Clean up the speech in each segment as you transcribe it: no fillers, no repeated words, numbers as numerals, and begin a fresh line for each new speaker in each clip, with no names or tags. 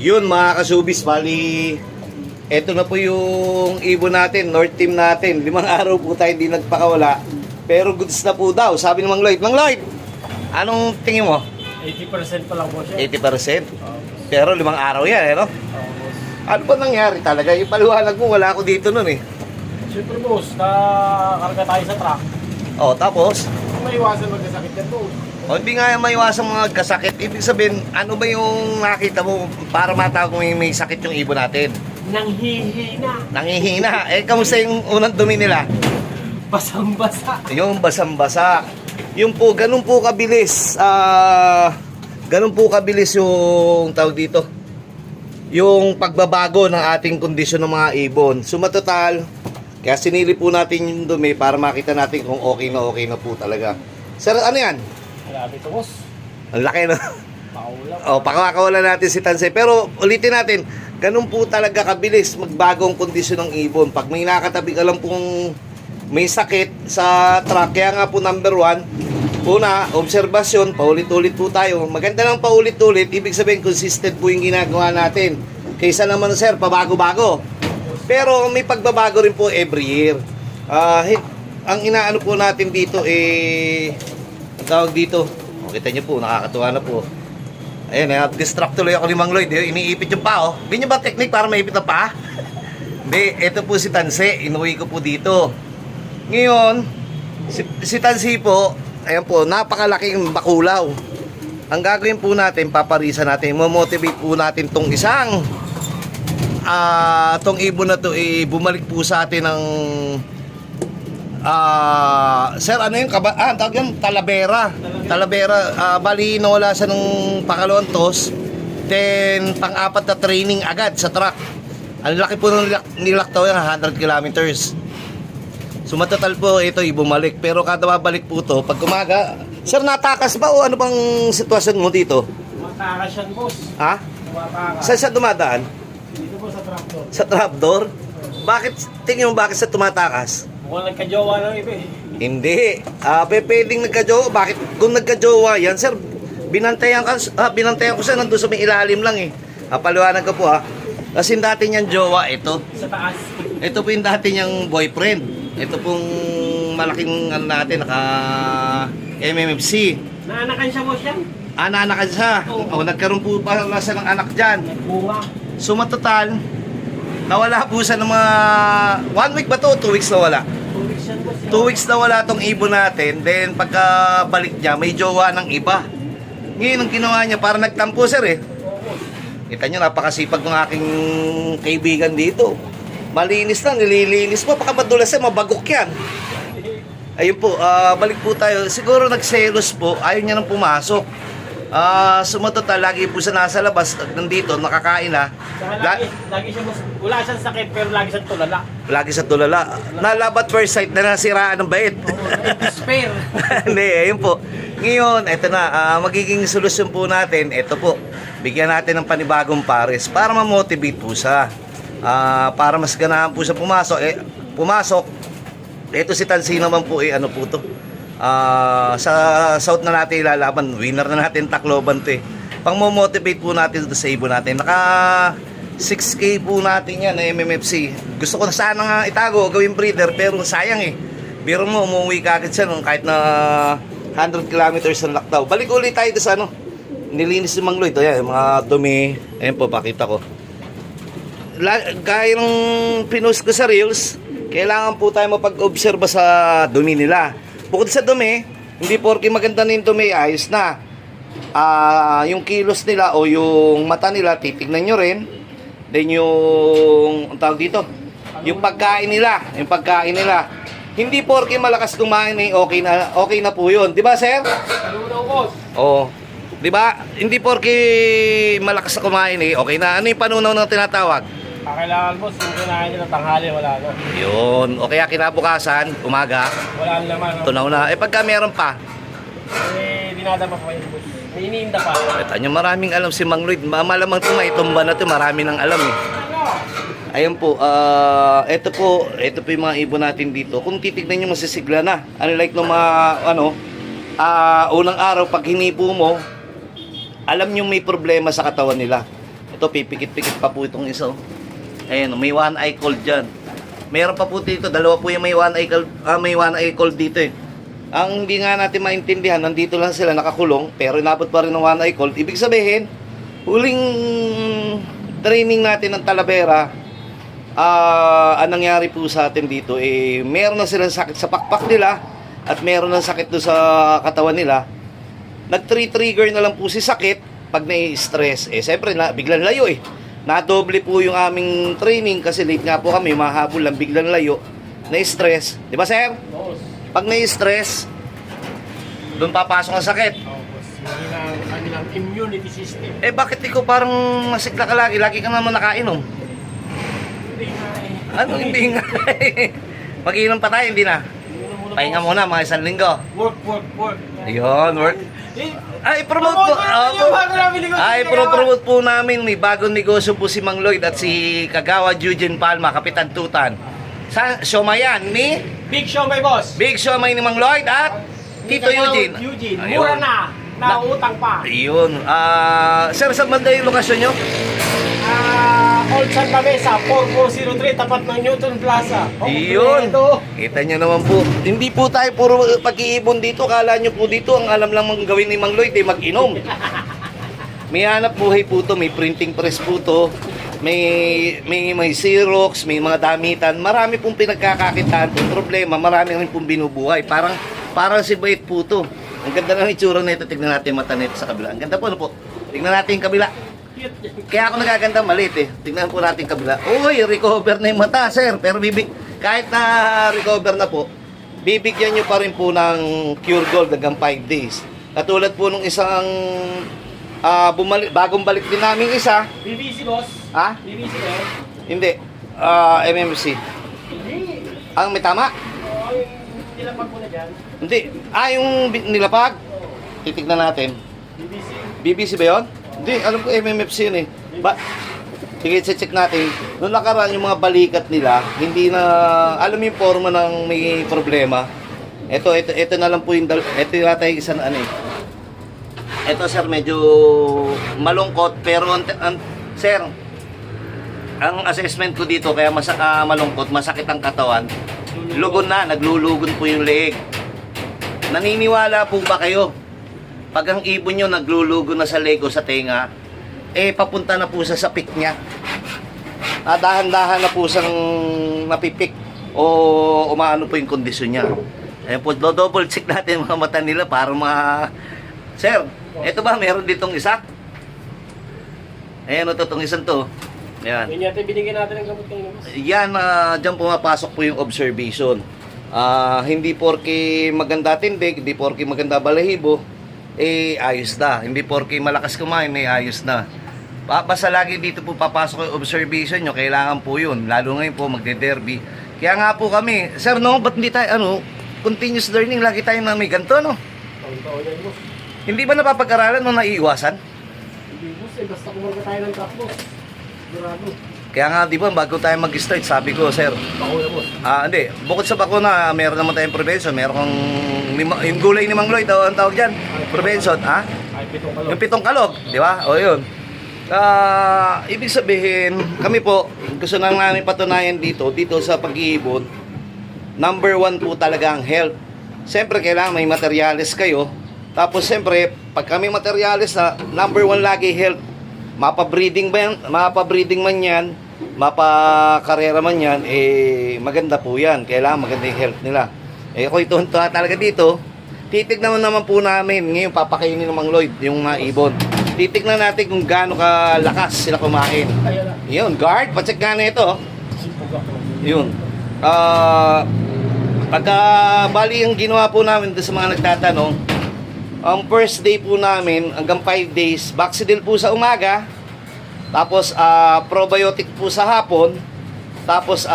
Yun mga kasubis, bali eto na po yung ibon natin, North Team natin. 5 araw po tayo hindi nagpakawala. Pero goods na po daw, sabi ng Mang Lloyd. Mang Lloyd, anong tingin mo?
80% pa lang po siya.
80%? Pero 5 araw yan, no?
Boss.
Ano ba nangyari talaga? Ipaliwanag mo, wala ako dito nun eh.
Siyempre boss, nakarga tayo sa truck.
Oh, tapos?
May iwasan magkasakit yan boss.
O hindi nga maiwasan mga kasakit. Ibig sabihin, ano ba yung nakita mo para matawag mo yung may sakit yung ibon natin?
Nanghihina.
Nangihina. Eh, kamusta yung unang dumi nila?
Basang-basa.
Yung basang-basa. Yung po, ganun po kabilis. Ganun po kabilis yung tawag dito. Yung pagbabago ng ating kondisyon ng mga ibon. Sumatotal, kaya sinili po natin yung dumi para makita natin kung okay na po talaga. Sir, ano yan?
Grabe ito boss.
Ang laki na.
Paula.
O, pakakawala natin si Tansay. Pero ulitin natin, ganun po talaga kabilis magbago ang kondisyon ng ibon. Pag may nakatabi ka lang pong may sakit sa truck, kaya nga po number 1, una, obserbasyon, paulit-ulit po tayo. Maganda lang paulit-ulit, ibig sabihin consistent po yung ginagawa natin. Kaysa naman sir, pabago-bago. Pero may pagbabago rin po every year. Ang inaano po natin dito ang tawag dito, kita nyo po, nakakatuwa na po. Ayun, distract tuloy ako ni Mang Lloyd. Iniipit yung paa, oh. Hindi nyo ba technique para maipit ang paa? Hindi, ito po si Tanse. Inuwi ko po dito. Ngayon, si Tanse po, ayan po, napakalaking bakulaw. Ang gagawin po natin, paparisan natin, motivate po natin tong isang tong ibon na to, bumalik po sa atin ng sir, ano yung tawag yung Talavera. Bali nawala siya nung pangalawang toss, then pang-apat na training agad sa truck. Ang laki po nung nilaktaw yan, 100 kilometers. Sumatotal po ito bumalik, pero kada babalik po to pag umaga. Sir, natakas ba o ano bang sitwasyon mo dito?
Tumatakas yan boss.
Ha?
Tumatakas.
Saan siya dumadaan?
Dito po sa truck doon.
Sa trapdoor? Bakit, tingin mo bakit sa tumatakas?
Mukhang nagka-jowa lang ito eh.
Hindi. Pwedeng nagka-jowa. Bakit? Kung nagka-jowa yan, sir, binantayan ko siya nandun sa may ilalim lang eh. Paliwanag ko po Kasi dati niyang jowa, ito.
Sa taas.
Ito po yung dati niyang boyfriend. Ito pong malaking natin, naka MMFC.
Naanakan siya boss yan.
Naanakan siya. Nagkaroon po pala siya ng anak dyan.
Nagbunga.
Sumatotal, nawala po siya ng mga 1 week ba to? 2 weeks na wala?
2 weeks yan boss.
2 weeks na wala tong ibon natin. Then pagkabalik niya, may jowa ng iba. Ngayon ang ginawa niya, para nagtampo sir eh. Kita niyo, napakasipag ng aking kaibigan dito. Malinis na, nililinis po. Baka madulas yan, mabagok yan. Ayun po, balik po tayo. Siguro nagselos po, ayaw niya nang pumasok. Sumatotal, lagi po siya nasa labas. Nandito, nakakain na.
Lagi siya boss. Wala siyang sakit pero lagi siyang tulala.
Lagi sa tulala. Nalabat first sight na nasiraan ng bait.
Spare.
Hindi, ayun po. Ngayon, eto na, magiging solusyon po natin, eto po. Bigyan natin ng panibagong pares para ma-motivate po siya. Para mas ganahan po siya pumasok. Ito si Tansi naman po, ano po to. Sa South na natin ilalaban, winner na natin Tacloban to eh. Pang-motivate po natin ito sa ibon natin. Naka 6K po natin yan na MMFC. Gusto ko na sana nga itago, gawing breeder, pero sayang eh. Biro mo, umuwi ka agad siya kahit na 100 kilometers ang laktaw. Balik ulit tayo sa ano. Nilinis si Mang Lloyd. Ayan, mga dumi. Ayan po, pakita ko. Gaya ng pinost ko sa reels, kailangan po tayo mapag-obserba sa dumi nila. Bukod sa dumi, hindi porke maganda na yung dumi, ayos na. Yung kilos nila o yung mata nila, titignan nyo rin. Then yung, ang tawag dito, yung pagkain nila. Hindi porke malakas kumain okay na po yun. Di ba, sir?
Salunaw boss.
Oo. Di ba? Hindi porke malakas na kumain okay na. Ano yung panunaw ng tinatawag?
Kailangan boss, yung kinain nila tanghali, wala na.
Yun. O kaya kinabukasan, umaga,
Wala naman.
tunaw na. Pagka meron pa,
Dinadama pa yun boss. May iniinda pa.
kita nyo, maraming alam si Mang Lloyd. Malamang tumba na to, marami nang alam eh. Ayun po, ito po yung mga ibon natin dito. Kung titignan nyo, masisigla na. Unlike nung mga, unang araw, pag hinipo mo, alam nyo may problema sa katawan nila. Ito, pipikit-pikit pa po itong isa. Ayan, may one eye cold dyan. Meron pa po dito, dalawa po yung may one eye cold dito eh. Ang hindi nga natin maintindihan, nandito lang sila nakakulong, pero inabot pa rin ng one eye cold. Ibig sabihin, huling training natin ng Talavera, ang nangyari po sa atin dito, meron na silang sakit sa pakpak nila, at meron na sakit doon sa katawan nila. Nag-trigger na lang po si sakit pag nai-stress. Siyempre, biglang layo eh. Nadoble po yung aming training kasi late nga po kami, mahabol lang, biglang layo, na-stress. Di ba, sir? Pag na-stress, doon papasok ang sakit.
Kanilang immunity system.
Bakit ikaw parang masigla ka lagi? Lagi ka naman nakainom.
Hindi nga eh.
Ano, hindi nga. Mag-inom pa tayo, hindi na. Pahinga muna, mga isang linggo.
Work.
Ayun, work. Promote po. Promote po namin. May bagong negosyo po si Mang Lloyd at si Kagawa Eugene Palma, Kapitan Tutan. Sa Siomayan ni
Big show my boss.
Big Siomay ni Mang Lloyd at Tito Eugene. Ayun.
Mura na. Nautang pa.
Ayun. Sir, saan banda yung lokasyon nyo?
Old Santa Mesa, 4403, tapat ng Newton Plaza.
Iyon. Kita nyo naman po. Hindi po tayo puro pag-iibon dito. Kala nyo po dito, ang alam lang mang gawin ni Mang Lloyd ay mag-inom. May hanap buhay po to, may printing press po to, may Xerox, may mga damitan. Marami pong pinagkakakitaan. Ang problema, marami rin pong binubuhay. Parang si Bait po to. Ang ganda ng itsura nito. Tignan natin mata nito sa kabila. Ang ganda po, ano po? Tignan natin yung kabila. Kaya ako nagaganda maliit eh. Tingnan po natin kabila. Uy, recover na yung mata, sir. Pero kahit na recover na po, bibigyan nyo pa rin po ng Cure Gold hanggang 5 days. Katulad po nung isang bagong balik din namin isa.
BBC boss.
Ha?
BBC eh.
Hindi. MMC.
Hindi.
Ang may tama?
Yung nilapag mo na dyan.
Hindi. Yung nilapag? Titignan natin.
BBC.
BBC ba yun? Hindi, alam ko MMFC yun eh. Sige, check natin. Noong nakaraan yung mga balikat nila, hindi na, alam mo yung forma ng may problema. Ito na lang po yung, ito yung atay isang ano eh. Ito sir, medyo malungkot, pero sir, ang assessment ko dito, kaya malungkot, masakit ang katawan, lugon na, naglulugon po yung leeg. Naniniwala po ba kayo? Pag ang ibon nyo naglulugo na sa leg o sa tenga, papunta na po sa sapik niya. Dahan-dahan na po siyang napipik o umaano po yung kondisyon niya. Po, double check natin mga mata nila para Sir, eto ba, meron ditong isa? Ayan o, itong isang to. Ayan.
Yan yata binigyan natin ng gamot kanina boss.
Yan, dyan pumapasok po yung observation. Hindi porke maganda tindig, hindi porke maganda balahibo, ayos na. Hindi porke malakas kumain, ayos na. Basta lagi dito po papasok yung observation nyo, kailangan po yun. Lalo ngayon po magde-derby. Kaya nga po kami, sir, no, ba't hindi tayo, continuous learning, lagi tayo na may ganito, no?
Taon-taon yan boss.
Hindi ba napapag-aralan mo naiiwasan?
Hindi boss basta kumarga tayo ng truck boss. Durado.
Kaya nga, di ba, bago tayo mag-start, sabi ko, sir,
Bakuna boss.
hindi, bukod sa bakuna, meron naman tayong prevention. Meron kang, yung gulay ni Mang Lloyd, ang tawag dyan, prevention, ha?
Ay, pitong kalog.
Yung pitong kalog, di ba? O yun. Ibig sabihin, kami po, gusto na namin patunayan dito sa pag-iibon, number 1 po talaga ang health. Siyempre, kailangan may materials kayo. Tapos, siyempre, pag kami materials na, number 1 lagi health. Mapa-breeding man yan, mapa-karera man yan, maganda po yan. Kailangan maganda yung health nila. Kung ito talaga dito, titignan naman po namin. Ngayon, papakainin ng Mang Lloyd yung mga ibon. Titignan natin kung gaano kalakas sila kumain.
Ayan na.
Yun, guard, pacheck nga na ito.
Simpog ako.
Yun. Pagka bali ang ginawa po namin doon sa mga nagtatanong, ang first day po namin hanggang 5 days, Baxidil po sa umaga, tapos probiotic po sa hapon, tapos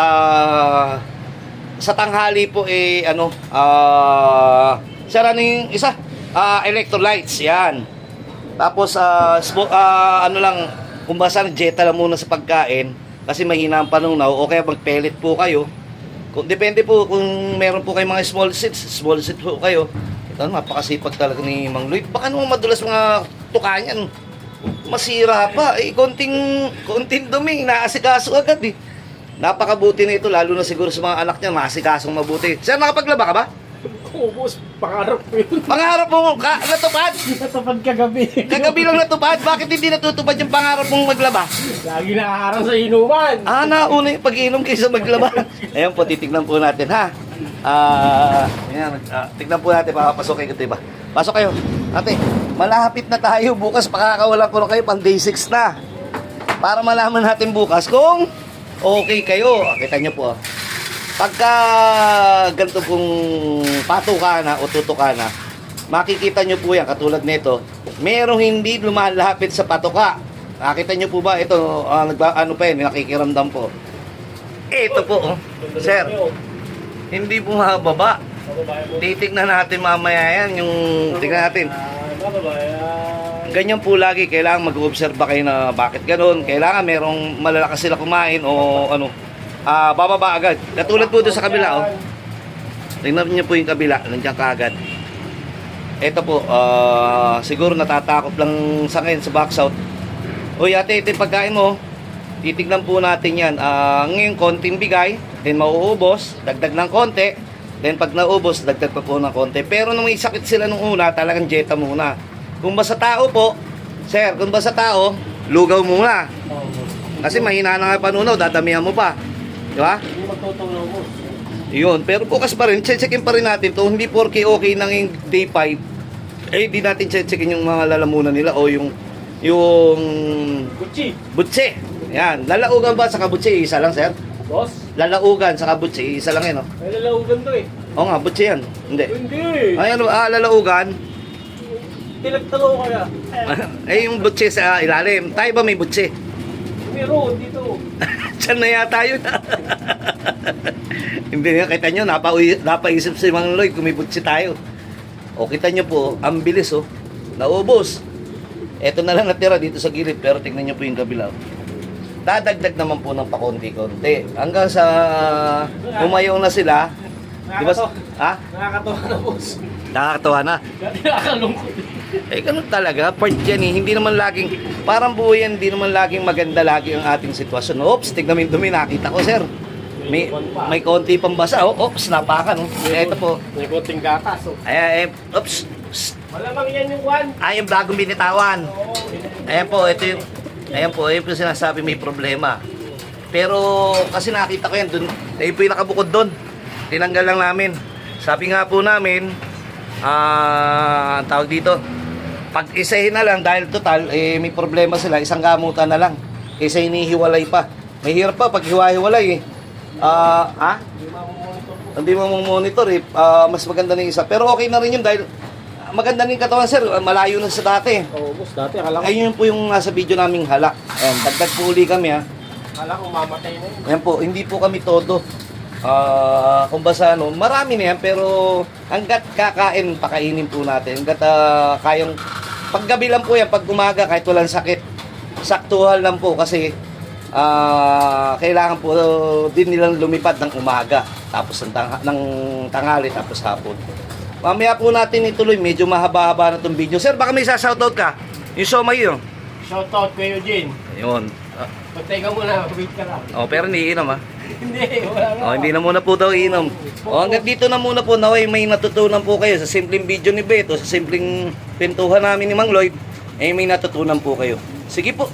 sa tanghali po sara na yung isa, electrolytes, yan. Tapos kung basta jeta lang muna sa pagkain kasi mahina ang panunaw o kaya mag-pellet po kayo. Depende po kung meron po kayong mga small seeds po kayo. Ito, napakasipag talaga ni Mang Lloyd. Baka naman madulas mga tuka niyan. masira pa. Eh, konting dumi, inaasikaso agad eh. Napakabuti na ito, lalo na siguro sa mga anak niya, maasikasong mabuti. Sir, nakapaglaba ka ba?
Oo, boss. Pangarap ko yun.
Pangarap mo, natupad?
Natapad kagabi.
Kagabi lang natupad, bakit hindi natutupad yung pangarap mong maglaba?
Lagi nakaharang sa inuman.
Nauna yung pag-iinom kaysa maglaba. Ayan po, titignan po natin ha. Tignan po natin, papapasok kayo, diba? Pasok kayo. Ate, malapit na tayo. Bukas pakakawalan ko na kayo, pang day 6 na. Para malaman natin bukas kung okay kayo. Kita nyo po. Pagka ganito pong patukana o tutukana, makikita nyo po yan, katulad nito, merong hindi lumalapit sa patuka. Nakita nyo po ba? Ito, ano pa yun, nakikiramdam po. Ito po, sir, hindi po mababa. Titignan natin mamaya yan, yung tignan natin. Ganyan po lagi, kailangan mag-observe kayo na bakit ganun. Kailangan merong malalakas sila kumain o ano, bababa agad. Katulad po doon sa kabila, oh. Tingnan niyo po yung kabila, nandiyan kaagad. Ito po, siguro natatakot lang sa ngayon sa box out. Uy ate, ito yung pagkain mo. Titignan po natin yan. Ngayon, konting bigay, then mauubos, dagdag ng konti. Then pag naubos, dagdag pa po ng konti. Pero nung may sakit sila nung una, talagang dieta muna. Kung ba sa tao po, sir, kung ba sa tao, lugaw muna. Kasi mahina na nga panunaw, dadamihan mo pa. Di ba?
Hindi magtutulong, boss.
Yun, pero bukas pa rin, checkin pa rin natin to. Hindi porke okay nang yung day 5, eh di natin checkin yung mga lalamunan nila o yung
Gucci.
butse. Yan, lalaugan ba sa kabutse? Isa lang, sir?
Boss?
Lalaugan sa kabutse, isa lang yun, oh.
May lalaugan to eh.
Oo nga, butse yan. Hindi.
Hindi.
Ay, ano, lalaugan.
Tinagtalo kaya.
Eh, yung butse sa ilalim. Tayo ba may butse?
Meron dito.
Diyan na yata yun. Hindi nga, kita nyo, napaisip si Mang Lloyd kung may butse tayo. O, kita nyo po, ang bilis, oh. Naubos. Eto na lang natira dito sa gilid, pero tingnan nyo po yung kabila. Dadagdag naman po ng pakonti-konti. Hanggang sa umayaw na sila. Di ba? Ha?
Nakakatawa na, boss.
Nakakatawa na.
Dati nakakalungkot.
Eh, ganun talaga. Part yan eh. Hindi naman laging, parang buo yan, hindi naman laging maganda lagi ang ating sitwasyon. Oops, tignan mo yung dumi. Nakita ko, sir. May konti pang basa. Oh, oops, napakan. Oh. Ito po.
May konting gatas. Oh.
Ay, oops.
Malamang yan yung one.
Ay, yung bagong binitawan.
Oo.
Ayan po, ito yung, ayan po yung sinasabi may problema. Pero kasi nakita ko yan dun, ayun po yung nakabukod dun. Tinanggal lang namin. Sabi nga po namin, tawag dito, pag isahin na lang dahil total, eh, may problema sila, isang gamutan na lang. Isa hinihiwalay pa. Mahirap pa pag hiwa-hiwalay eh. Hindi mo monitor eh. Mas maganda na yung isa. Pero okay na rin yun dahil maganda rin katawan, sir. Malayo na sa dati.
Oo, boss. Dati akala ko.
Ayun po yung nasa video naming hala. Ayan, dagdag po uli kami ha.
Akala ko mamatay na yun.
Ayan po, hindi po kami todo. Kung basa ano, marami na yan, pero hanggat kakain, pakainin po natin. Hanggat kayang, paggabi lang po yan, pag umaga, kahit walang sakit, saktuhan lang po kasi kailangan po din nilang lumipad ng umaga, tapos ng tanghali, tapos hapon. Mamaya po natin ituloy, medyo mahaba-haba na itong video. Sir, baka may shoutout ka? Yung Somay yun.
Shoutout kay Eugene.
Ayun.
Pagtay ka muna, wait ka lang.
Pero hindi inom ha.
Hindi, wala nga.
Hindi na muna po daw inom. Hanggang dito na muna po, naway may natutunan po kayo sa simpleng video ni Beto, sa simpleng pintuhan namin ni Mang Lloyd, eh may natutunan po kayo. Sige po.